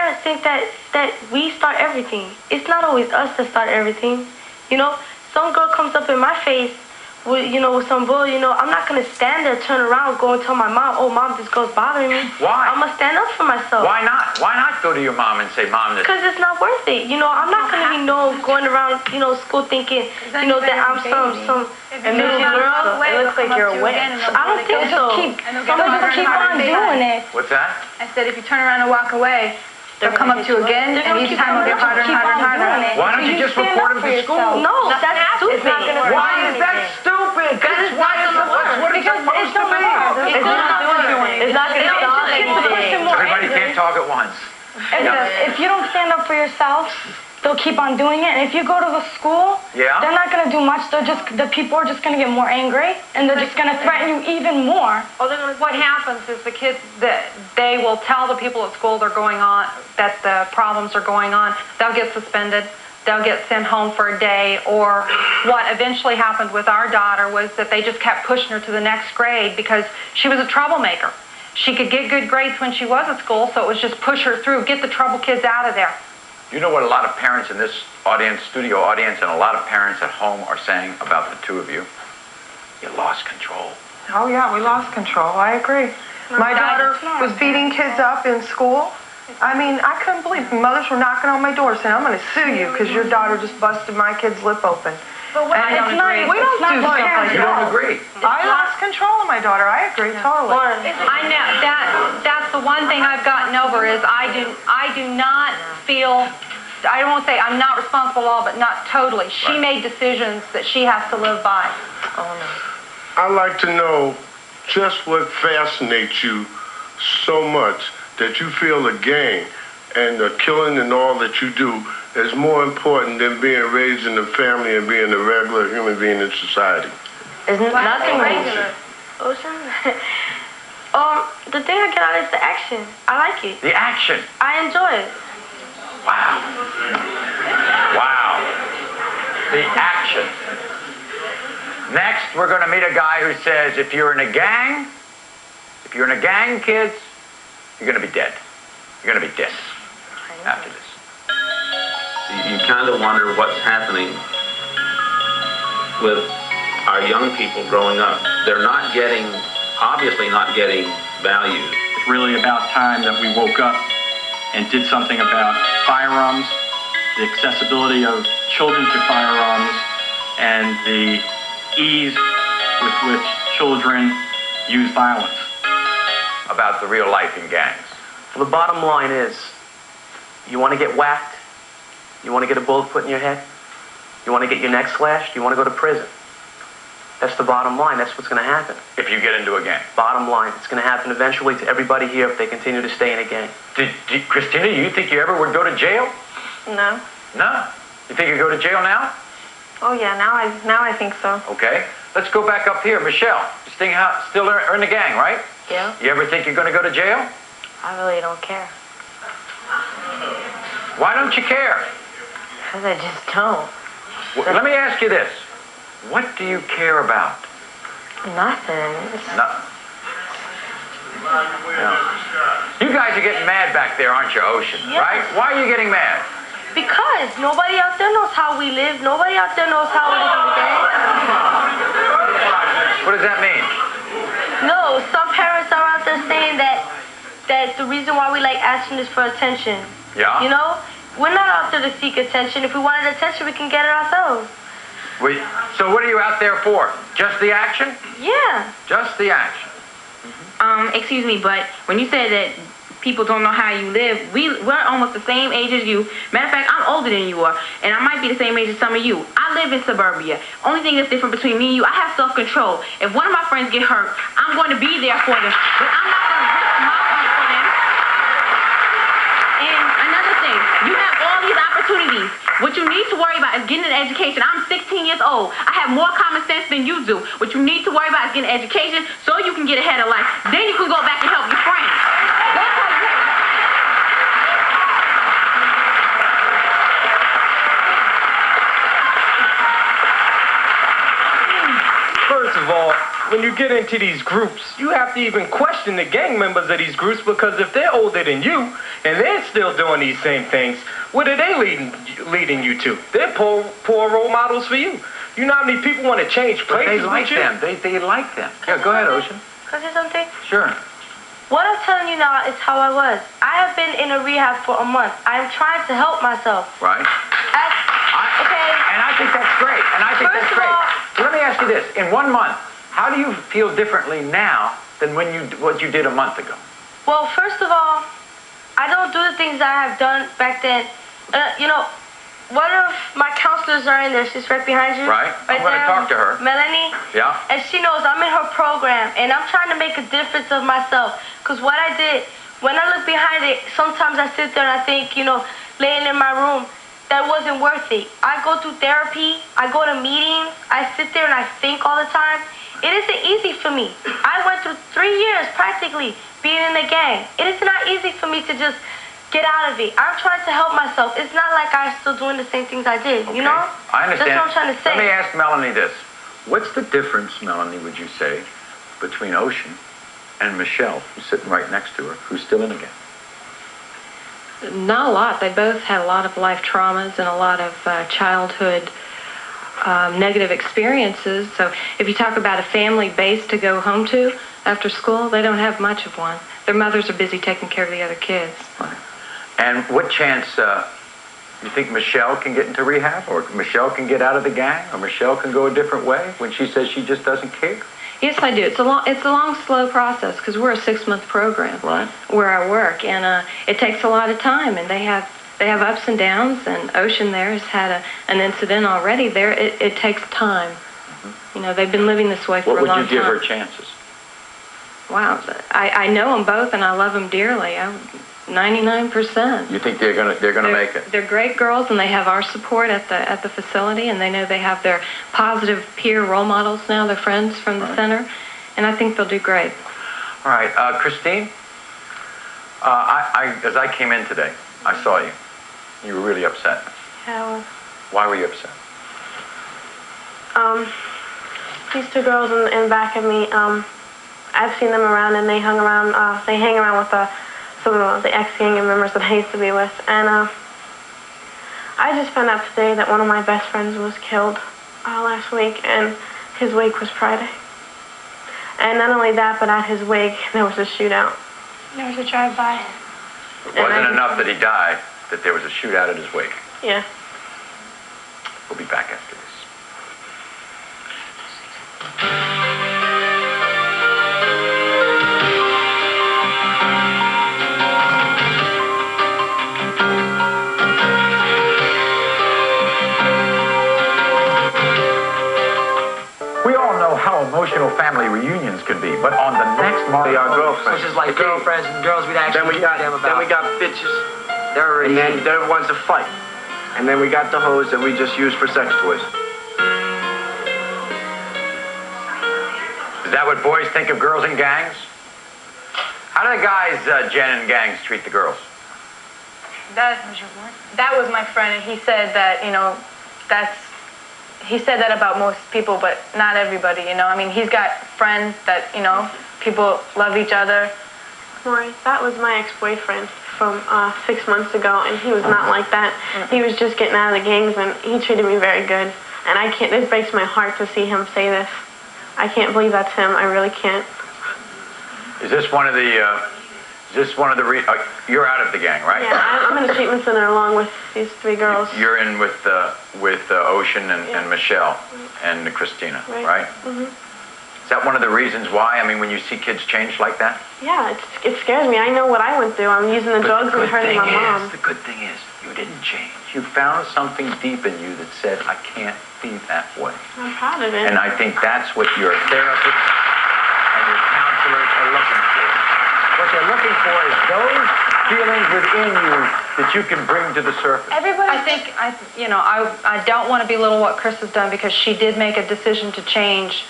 parents think that we start everything. It's not always us that start everything. You know, some girl comes up in my face with, with some bull, I'm not going to stand there, turn around, go and tell my mom, oh, Mom, this girl's bothering me. Why? I'm going to stand up for myself. Why not? Why not go to your mom and say, Mom, this... Because it's not worth it. I'm not going to be going around, school thinking, that I'm some little girl. It looks like you're away. I don't think so. Just keep on doing it. What's that? I said, if you turn around and walk away, they'll come up to you again, and each time it'll get harder and harder and harder. Why don't you just report them to school? No, that's stupid. Why is that stupid? That's why it's what it's supposed to be. It's not going to stop anything. Everybody can't talk at once. If you don't stand up for yourself, they'll keep on doing it. And if you go to the school, they're not going to do much. The people are just going to get more angry, and they're just going to threaten you even more. What happens is the kids, they will tell the people at school they're going on, that the problems are going on. They'll get suspended. They'll get sent home for a day. Or what eventually happened with our daughter was that they just kept pushing her to the next grade because she was a troublemaker. She could get good grades when she was at school, so it was just push her through, get the trouble kids out of there. You know what a lot of parents in this audience, studio audience, and a lot of parents at home are saying about the two of you? You lost control. Oh, yeah, we lost control. I agree. My daughter was beating kids up in school. I mean, I couldn't believe it. Mothers were knocking on my door saying, I'm going to sue you because your daughter just busted my kid's lip open. But we don't agree. We don't do stuff like that. You don't agree? I lost control of my daughter. I agree, totally. I know that's the one thing I've gotten over is I do not feel, I won't say I'm not responsible at all, but not totally. She made decisions that she has to live by. Oh, no. I'd like to know just what fascinates you so much that you feel the gang and the killing and all that you do is more important than being raised in the family and being a regular human being in society. Isn't nothing regular. Ocean? The thing I get out is the action. I like it. The action. I enjoy it. Wow. Wow. The action. Next, we're going to meet a guy who says, if you're in a gang, kids, you're going to be dead. You're going to be dead after this. You kind of wonder what's happening with our young people growing up. They're obviously not getting valued. It's really about time that we woke up and did something about firearms, the accessibility of children to firearms, and the ease with which children use violence. About the real life in gangs. Well, the bottom line is, you want to get whacked? You want to get a bullet put in your head? You want to get your neck slashed? You want to go to prison? That's the bottom line. That's what's going to happen. If you get into a gang. Bottom line, it's going to happen eventually to everybody here if they continue to stay in a gang. Christina, you think you ever would go to jail? No. No? You think you'd go to jail now? Oh, yeah, now I think so. Okay. Let's go back up here. Michelle, you still are in the gang, right? Yeah. You ever think you're going to go to jail? I really don't care. Why don't you care? Because I just don't. Well, let me ask you this. What do you care about? Nothing. You guys are getting mad back there, aren't you, Ocean? Yeah. Right? Why are you getting mad? Because nobody out there knows how we live. Nobody out there knows how we live in the gang. What does that mean? No, some parents are out there saying that the reason why we like asking is for attention. Yeah? We're not out there to seek attention. If we wanted attention, we can get it ourselves. So what are you out there for? Just the action? Yeah. Just the action. Excuse me, but when you said that people don't know how you live, we're almost the same age as you. Matter of fact, I'm older than you are, and I might be the same age as some of you. I live in suburbia. Only thing that's different between me and you, I have self-control. If one of my friends get hurt, I'm going to be there for them, but I'm not going to risk my life for them. And another thing, you have all these opportunities. What you need to worry about is getting an education. I'm 16 years old. I have more common sense than you do. What you need to worry about is getting an education so you can get ahead of life. Then you can go back and help your friends. That's what you have. First of all, when you get into these groups, you have to even question the gang members of these groups, because if they're older than you and they're still doing these same things, what are they leading you to? They're poor role models for you. You know how many people want to change places But they like with you? them. They like them. Yeah, go ahead, Ocean. Can I say something? Sure. What I'm telling you now is how I was. I have been in a rehab for a month. I'm trying to help myself. Right. Okay. And I think that's great. And I think that's great. So let me ask you this. In 1 month, how do you feel differently now than what you did a month ago? Well, first of all, I don't do the things that I have done back then. One of my counselors are in there. She's right behind you. Right. I'm going to talk to her. Melanie. Yeah. And she knows I'm in her program, and I'm trying to make a difference of myself. Because what I did, when I look behind it, sometimes I sit there and I think, laying in my room, that wasn't worth it. I go through therapy. I go to meetings. I sit there and I think all the time. It isn't easy for me. I went through 3 years practically being in a gang. It is not easy for me to just get out of it. I'm trying to help myself. It's not like I'm still doing the same things I did, Okay. you know? I understand. That's what I'm trying to say. Let me ask Melanie this. What's the difference, Melanie, would you say, between Ocean and Michelle, who's sitting right next to her, who's still in a gang? Not a lot. They both had a lot of life traumas and a lot of childhood negative experiences. So if you talk about a family base to go home to after school, they don't have much of one. Their mothers are busy taking care of the other kids. Right. And what chance you think Michelle can get into rehab, or Michelle can get out of the gang, or Michelle can go a different way when she says she just doesn't care? Yes, I do. It's a long, slow process, because we're a 6-month program where I work, and it takes a lot of time, and they have ups and downs. And Ocean there has had an incident already. There, it takes time. Mm-hmm. They've been living this way for a long time. What would you give her chances? Wow, I know them both, and I love them dearly. 99%. You think they're gonna make it? They're great girls, and they have our support at the facility, and they know they have their positive peer role models now. They're friends from the center, and I think they'll do great. All right, Christine. As I came in today, I saw you. You were really upset. Yeah, I was. Why were you upset? These two girls in back of me. I've seen them around, and they hang around with some of the ex-gang members that I used to be with. And I just found out today that one of my best friends was killed last week, and his wake was Friday. And not only that, but at his wake, there was a shootout. There was a drive-by. It wasn't enough that he died, that there was a shootout at his wake. Yeah. We'll be back after this. How emotional family reunions can be, but on the next morning, our girlfriends, which is like girlfriends and girls we'd actually them about. Then we got bitches. And then they're the ones that fight. And then we got the hoes that we just use for sex toys. Is that what boys think of girls in gangs? How do the guys, Jen, in gangs treat the girls? That was my friend, and he said that, he said that about most people, but not everybody, I mean, he's got friends that, people love each other. Maury, that was my ex-boyfriend from 6 months ago, and he was not like that. He was just getting out of the gangs, and he treated me very good. And this breaks my heart to see him say this. I can't believe that's him. I really can't. Is this one of the you're out of the gang, right? Yeah, I'm in a treatment center along with these 3 girls. You're in with Ocean and Michelle and Christina, right? Mm-hmm. Is that one of the reasons why? I mean, when you see kids change like that? Yeah, it scares me. I know what I went through. I'm using the drugs and hurting my mom. The good thing is, you didn't change. You found something deep in you that said, I can't be that way. I'm proud of it. And I think that's what your therapist and your counselors are looking for. What they're looking for is those feelings within you that you can bring to the surface. Everybody, I don't want to belittle what Chris has done, because she did make a decision to change,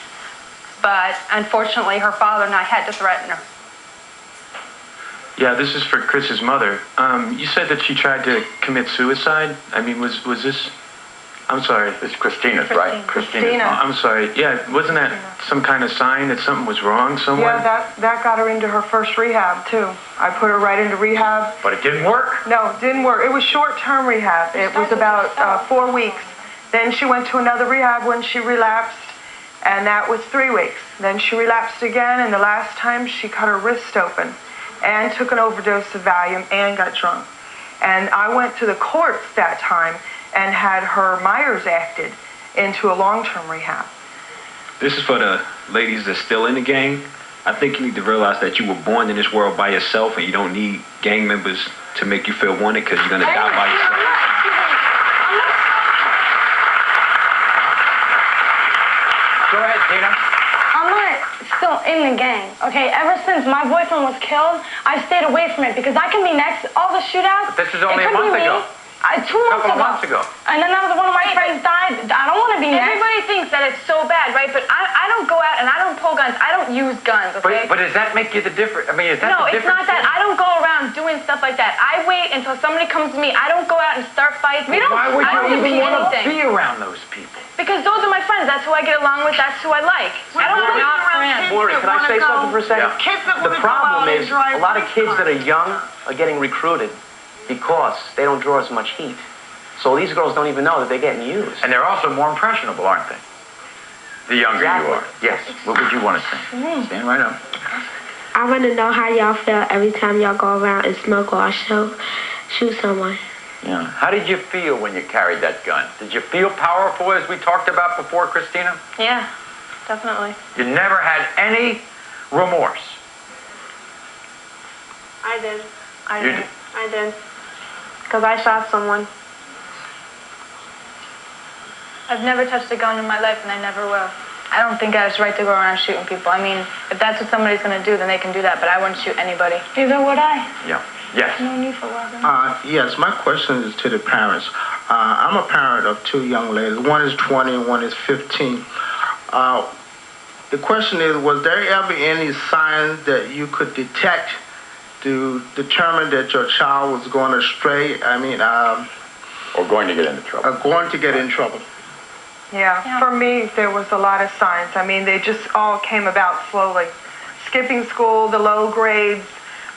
but unfortunately her father and I had to threaten her. Yeah, this is for Chris's mother. You said that she tried to commit suicide. I mean, was this I'm sorry. It's Christina's, right? Christina. I'm sorry. Yeah, wasn't that some kind of sign that something was wrong somewhere? Yeah, that got her into her first rehab, too. I put her right into rehab. But it didn't work? No, it didn't work. It was short-term rehab. It was about 4 weeks. Then she went to another rehab when she relapsed, and that was 3 weeks. Then she relapsed again, and the last time she cut her wrist open and took an overdose of Valium and got drunk. And I went to the courts that time and had her Myers acted into a long-term rehab. This is for the ladies that's still in the gang. I think you need to realize that you were born in this world by yourself, and you don't need gang members to make you feel wanted, because you're going to die by yourself. Go ahead, Tina. I'm not still in the gang, okay? Ever since my boyfriend was killed, I stayed away from it because I can be next. All the shootouts. This is only a month ago. 2 months ago. And then one of my friends died. I don't want to be next. Everybody thinks that it's so bad, right? But I don't go out and I don't pull guns. I don't use guns, okay? But does that make you the difference? I mean, is that no, the it's difference? not that. I don't go around doing stuff like that. I wait until somebody comes to me. I don't go out and start fights. Why would you even want to be around those people? Because those are my friends. That's who I get along with. That's who I like. I don't want to be around kids. Maury, can I say something for a second? Yeah. Kids that The problem is a lot of kids that are young are getting recruited because they don't draw as much heat. So these girls don't even know that they're getting used. And they're also more impressionable, aren't they? The younger you are. Yes. What would you want to say? Stand right up. I want to know how y'all feel every time y'all go around and smoke or shoot someone. Yeah. How did you feel when you carried that gun? Did you feel powerful, as we talked about before, Christina? Yeah, definitely. You never had any remorse? I did. You did? I did. Because I shot someone. I've never touched a gun in my life, and I never will. I don't think I have the right to go around shooting people. I mean, if that's what somebody's going to do, then they can do that, but I wouldn't shoot anybody. Neither would I. Yeah. Yes. No need for weapons. Yes, my question is to the parents. I'm a parent of 2 young ladies. One is 20 and one is 15. The question is, was there ever any signs that you could detect to determine that your child was going astray? I mean, or going to get into trouble. Going to get in trouble. Yeah, for me, there was a lot of signs. I mean, they just all came about slowly. Skipping school, the low grades.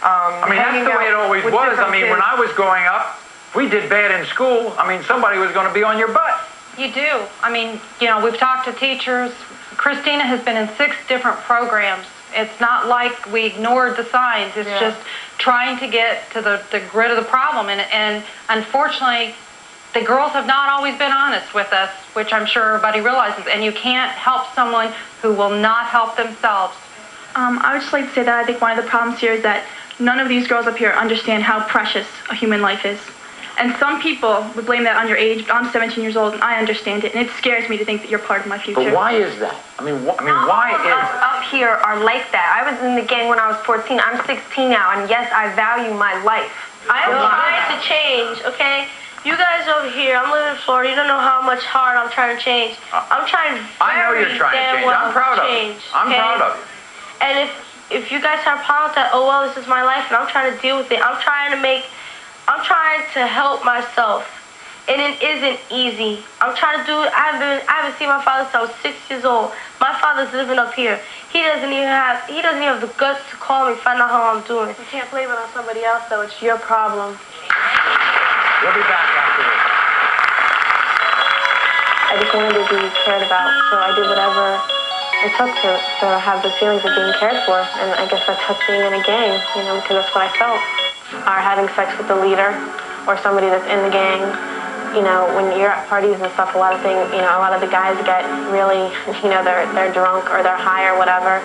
I mean, that's the way it always was. I mean, when I was growing up, we did bad in school. I mean, somebody was going to be on your butt. You do. I mean, you know, we've talked to teachers. Christina has been in 6 different programs. It's not like we ignored the signs. It's just trying to get to the grit of the problem. And unfortunately, the girls have not always been honest with us, which I'm sure everybody realizes. And you can't help someone who will not help themselves. I would just like to say that I think one of the problems here is that none of these girls up here understand how precious a human life is. And some people would blame that on your age, but I'm 17 years old and I understand it, and it scares me to think that you're part of my future. But why is that? I mean, why is us up here are like that? I was in the gang when I was 14. I'm 16 now, and yes, I value my life. I'm trying to change, okay? You guys over here, I'm living in Florida. You don't know how much hard I'm trying to change. I'm trying I know you're trying to change. I'm proud of you. I'm proud of you. And if you guys have a problem with that, oh well, this is my life, and I'm trying to deal with it. I'm trying to help myself, and it isn't easy. I'm trying to do it. I haven't seen my father since I was 6 years old. My father's living up here. He doesn't even have the guts to call me, find out how I'm doing. You can't blame it on somebody else, though. It's your problem. We'll be back after this. I just wanted to be cared about, so I did whatever it took to have the feelings of being cared for. And I guess that took being in a gang, you know, because that's what I felt. Or having sex with the leader or somebody that's in the gang. You know, when you're at parties and stuff, a lot of the guys get really, you know, they're drunk or they're high or whatever.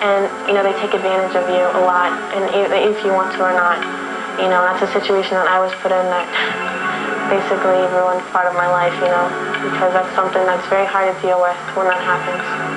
And, you know, they take advantage of you a lot, and if you want to or not. You know, that's a situation that I was put in that basically ruined part of my life, you know, because that's something that's very hard to deal with when that happens.